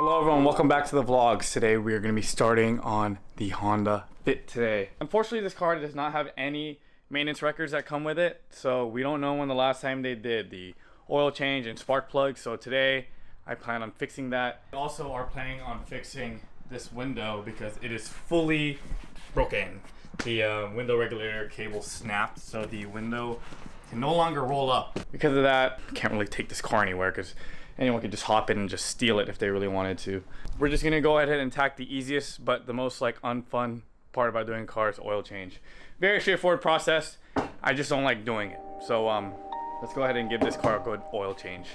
Hello everyone, welcome back to the vlogs. Today we are going to be starting on the Honda Fit today. Unfortunately, this car does not have any maintenance records that come with it, so we don't know when the last time they did the oil change and spark plug. So today I plan on fixing that. We also are planning on fixing this window because it is fully broken. The window regulator cable snapped, so the window can no longer roll up. Because of that, can't really take this car anywhere because anyone could just hop in and just steal it if they really wanted to. We're just gonna go ahead and tack the easiest but the most like unfun part about doing cars, oil change. Very straightforward process. I just don't like doing it. So let's go ahead and give this car a good oil change.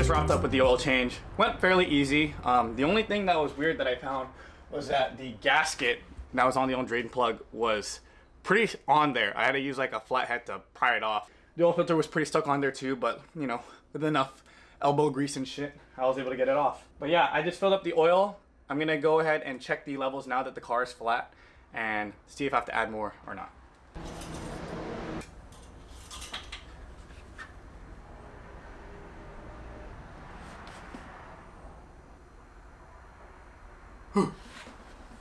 Wrapped up with the oil change. Went fairly easy. The only thing that was weird that I found was that the gasket that was on the old drain plug was pretty on there. I had to use like a flathead to pry it off. The oil filter was pretty stuck on there too, but you know, with enough elbow grease and shit, I was able to get it off. But yeah, I just filled up the oil. I'm gonna go ahead and check the levels now that the car is flat and see if I have to add more or not.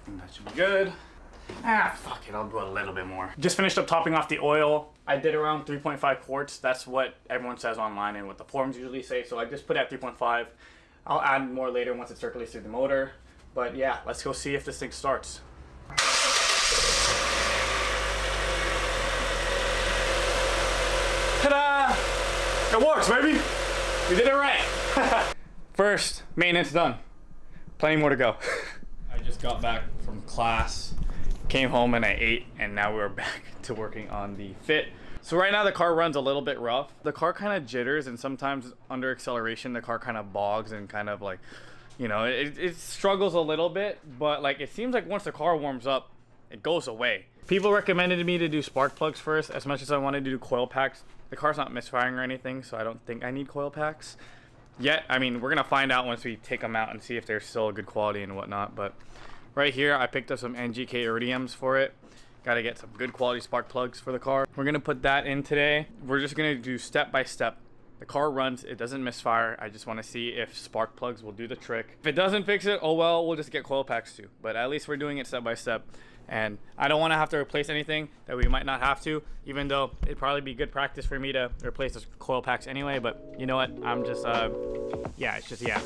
That should be good. Fuck it, I'll do a little bit more. Just finished up topping off the oil. I did around 3.5 quarts. That's what everyone says online and what the forums usually say. So I just put it at 3.5. I'll add more later once it circulates through the motor. But yeah, let's go see if this thing starts. Ta-da! It works, baby! We did it right! First, maintenance done. Plenty more to go. I just got back from class, came home and I ate, and now we're back to working on the Fit. So right now the car runs a little bit rough. The car kind of jitters, and sometimes under acceleration the car kind of bogs and kind of like, you know, it struggles a little bit, but like it seems like once the car warms up, it goes away. People recommended me to do spark plugs first, as much as I wanted to do coil packs. The car's not misfiring or anything, so I don't think I need coil packs yet. I mean, we're gonna find out once we take them out and see if they're still good quality and whatnot. But right here I picked up some NGK iridiums for it. Got to get some good quality spark plugs for the car. We're gonna put that in today. We're just gonna do step by step. The car runs, it doesn't misfire. I just want to see if spark plugs will do the trick. If it doesn't fix it, oh well, we'll just get coil packs too. But at least we're doing it step by step. And I don't want to have to replace anything that we might not have to, even though it'd probably be good practice for me to replace those coil packs anyway. But you know what? I'm just, yeah, it's just, yeah.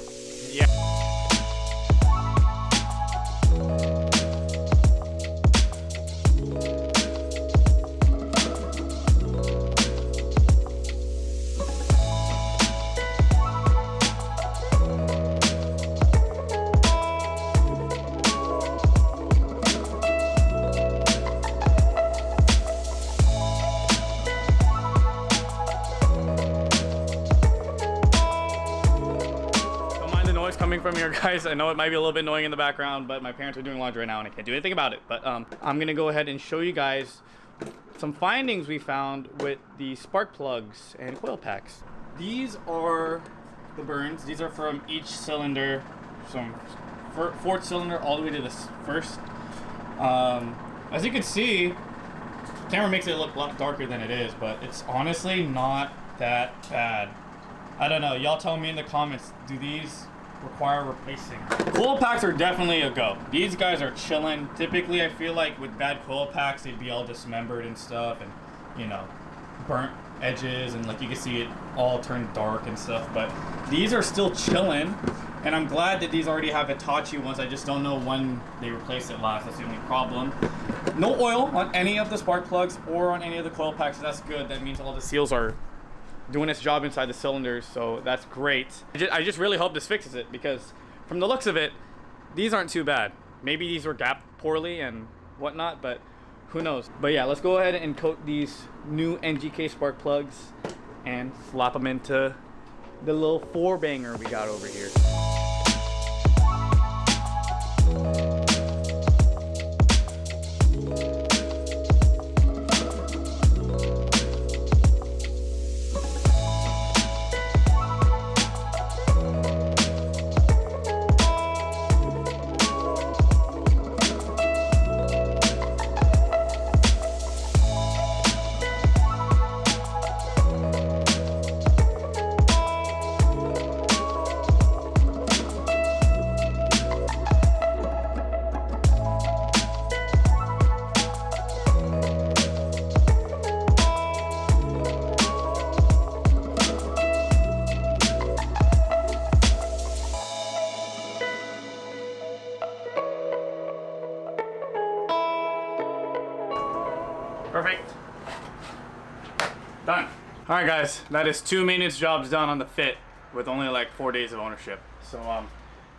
Coming from your guys, I know it might be a little bit annoying in the background, but my parents are doing laundry right now and I can't do anything about it. But I'm gonna go ahead and show you guys some findings we found with the spark plugs and coil packs. These are the burns. These are from each cylinder, from fourth cylinder all the way to this first. As you can see, the camera makes it look a lot darker than it is, but it's honestly not that bad. I don't know, y'all tell me in the comments, do these require replacing? Coil packs are definitely a go. These guys are chilling. Typically I feel like with bad coil packs they'd be all dismembered and stuff, and you know, burnt edges, and like you can see it all turn dark and stuff, but these are still chilling. And I'm glad that these already have Hitachi ones. I just don't know when they replaced it last. That's the only problem. No oil on any of the spark plugs or on any of the coil packs. So that's good. That means all the seals are doing its job inside the cylinders. So that's great. I just really hope this fixes it, because from the looks of it, these aren't too bad. Maybe these were gapped poorly and whatnot, but who knows. But yeah, let's go ahead and coat these new NGK spark plugs and slap them into the little 4-banger we got over here. Perfect. Done. All right, guys, that is 2 maintenance jobs done on the Fit with only like 4 days of ownership. So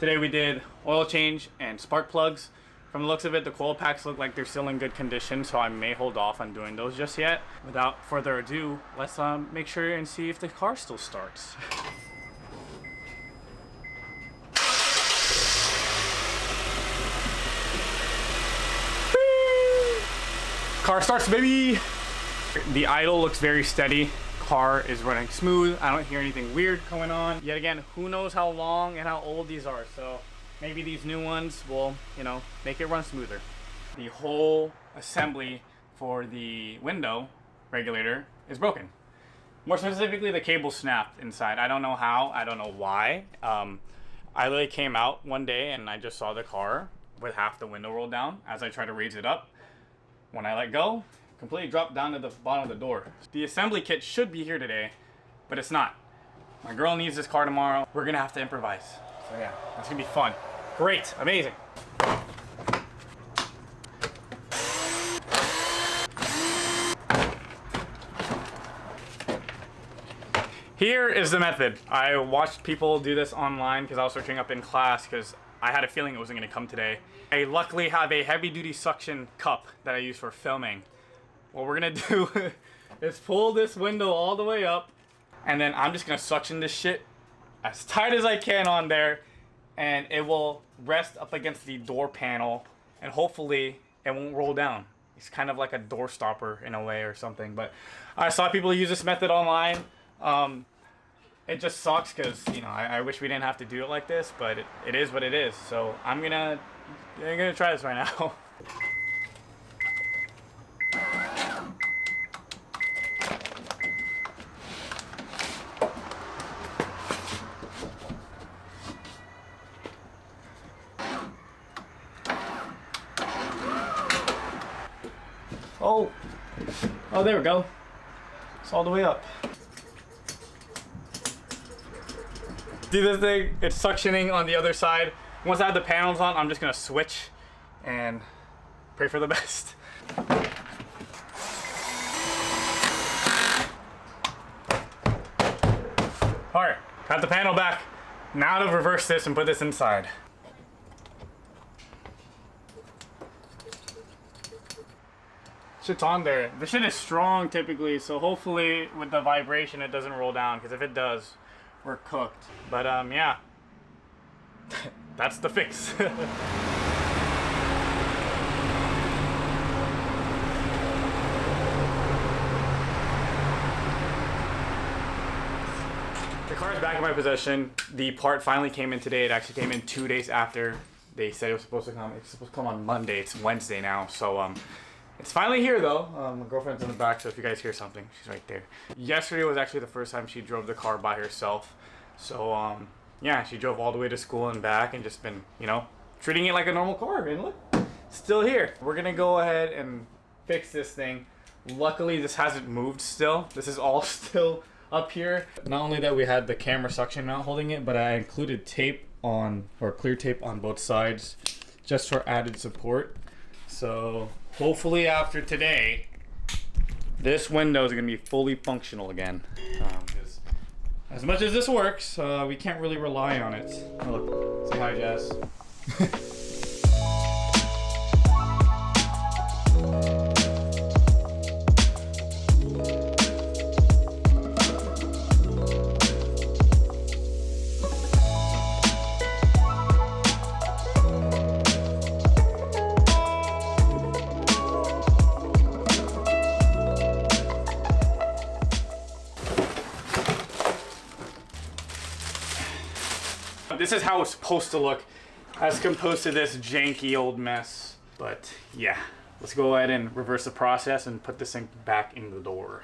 today we did oil change and spark plugs. From the looks of it, the coil packs look like they're still in good condition, so I may hold off on doing those just yet. Without further ado, let's make sure and see if the car still starts. Car starts, baby! The idle looks very steady. Car is running smooth. I don't hear anything weird going on. Yet again, who knows how long and how old these are. So maybe these new ones will, you know, make it run smoother. The whole assembly for the window regulator is broken. More specifically, the cable snapped inside. I don't know how, I don't know why. I literally came out one day and I just saw the car with half the window rolled down. As I tried to raise it up, when I let go, completely dropped down to the bottom of the door. The assembly kit should be here today, but it's not. My girl needs this car tomorrow. We're gonna have to improvise. So yeah, that's gonna be fun. Great, amazing. Here is the method. I watched people do this online because I was searching up in class because I had a feeling it wasn't gonna come today. I luckily have a heavy duty suction cup that I use for filming. What we're gonna do is pull this window all the way up, and then I'm just gonna suction this shit as tight as I can on there, and it will rest up against the door panel, and hopefully it won't roll down. It's kind of like a door stopper in a way or something, but I saw people use this method online. It just sucks because, you know, I wish we didn't have to do it like this, but it is what it is. So I'm gonna try this right now. Oh, there we go. It's all the way up. See this thing? It's suctioning on the other side. Once I have the panels on, I'm just gonna switch and pray for the best. All right, got the panel back. Now to reverse this and put this inside. Shit's on there. The shit is strong typically, so hopefully with the vibration it doesn't roll down, because if it does, we're cooked. But yeah, that's the fix. The car is back in my possession. The part finally came in today. It actually came in 2 days after they said it was supposed to come. It's supposed to come on Monday. It's Wednesday now, so it's finally here though. My girlfriend's in the back, so if you guys hear something, she's right there. Yesterday was actually the first time she drove the car by herself. So yeah, she drove all the way to school and back and just been, you know, treating it like a normal car. And look, still here. We're gonna go ahead and fix this thing. Luckily, this hasn't moved still. This is all still up here. Not only that we had the camera suction mount holding it, but I included tape on, or clear tape on both sides, just for added support. So hopefully after today, this window is gonna be fully functional again. 'Cause as much as this works, we can't really rely on it. Oh, look, say hi, Jazz. This is how it's supposed to look as opposed to this janky old mess. But yeah, let's go ahead and reverse the process and put this thing back in the door.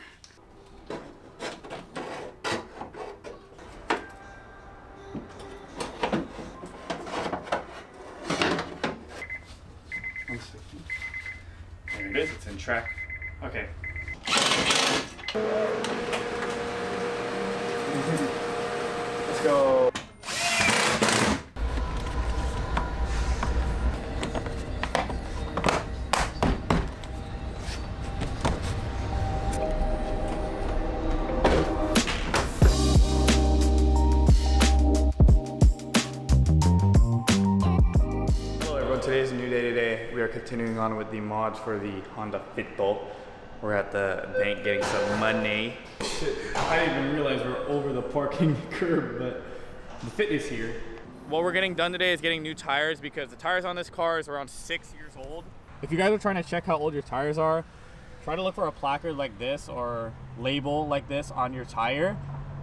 There it is, it's in track. Okay. Let's go. Today's a new day today. We are continuing on with the mods for the Honda Fitto. We're at the bank getting some money. Shit, I didn't even realize we're over the parking curb, but the Fit is here. What we're getting done today is getting new tires because the tires on this car is around 6 years old. If you guys are trying to check how old your tires are, try to look for a placard like this or label like this on your tire.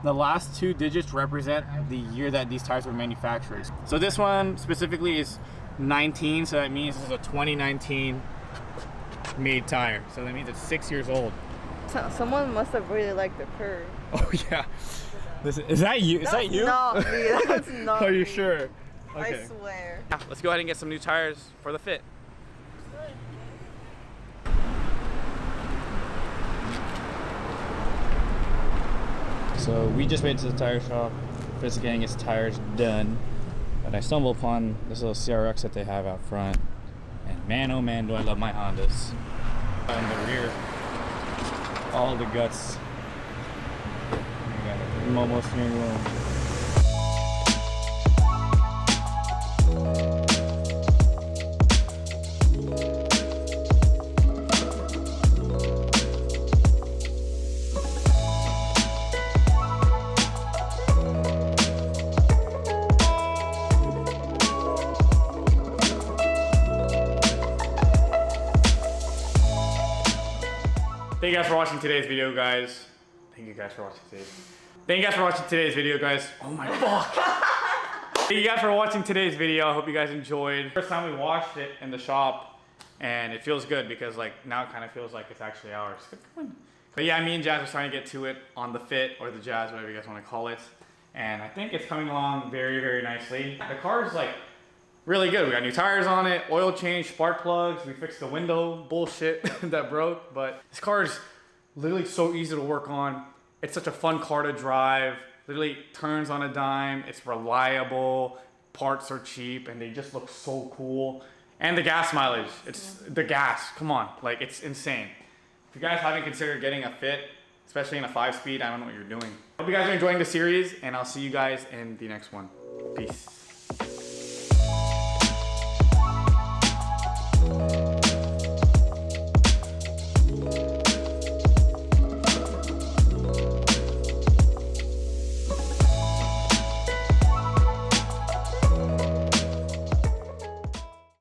The last 2 digits represent the year that these tires were manufactured. So this one specifically is 19, so that means this is a 2019 made tire. So that means it's 6 years old. So, someone must have really liked the curve. Oh yeah. Listen, is that you? Is that you? Not me. That's not Are you me. sure? Okay. I swear. Yeah, let's go ahead and get some new tires for the Fit. So we just made it to the tire shop. Fit's getting its tires done. But I stumbled upon this little CRX that they have out front. And man, oh man, do I love my Hondas. In the rear, all the guts. I'm almost near room. Thank you guys for watching today's video, guys. Thank you guys for watching today's video, guys. Oh my fuck. Thank you guys for watching today's video. I hope you guys enjoyed. First time we washed it in the shop, and it feels good because like now it kind of feels like it's actually ours. But yeah, me and Jazz are trying to get to it on the Fit or the Jazz, whatever you guys want to call it. And I think it's coming along very, very nicely. The car is like really good. We got new tires on it, oil change, spark plugs. We fixed the window bullshit that broke. But this car is literally so easy to work on. It's such a fun car to drive. Literally turns on a dime. It's reliable. Parts are cheap, and they just look so cool. And the gas mileage. It's the gas. Come on, like it's insane. If you guys haven't considered getting a Fit, especially in a 5-speed, I don't know what you're doing. Hope you guys are enjoying the series, and I'll see you guys in the next one. Peace.